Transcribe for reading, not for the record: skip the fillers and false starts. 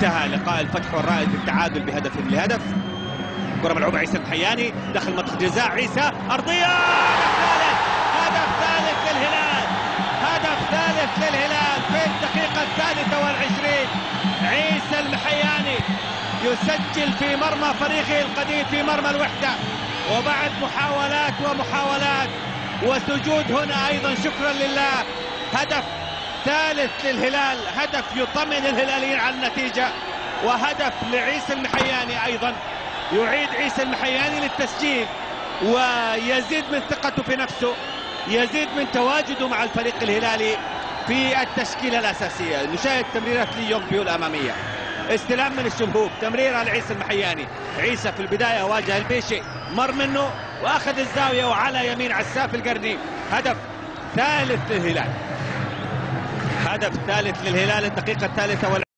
انتهى لقاء الفتح والرائد بالتعادل بهدف لهدف. كرة ملعوبة عيسى المحياني داخل منطقة جزاء، عيسى أرضية، هدف ثالث للهلال، هدف ثالث للهلال في الدقيقة 23. عيسى المحياني يسجل في مرمى فريقه القديم في مرمى الوحدة، وبعد محاولات ومحاولات وسجود هنا أيضا شكرا لله. هدف ثالث للهلال، هدف يطمئن الهلاليين على النتيجة، وهدف لعيسى المحياني أيضا يعيد عيسى المحياني للتسجيل ويزيد من ثقته في نفسه، يزيد من تواجده مع الفريق الهلالي في التشكيلة الأساسية. نشاهد تمريرات ليونغ بيو الأمامية، استلام من الشلهوب، تمريرة لعيسى المحياني. عيسى في البداية واجه البيشي، مر منه وأخذ الزاوية وعلى يمين عساف القرني. هدف ثالث للهلال، هدف ثالث للهلال الدقيقة 3.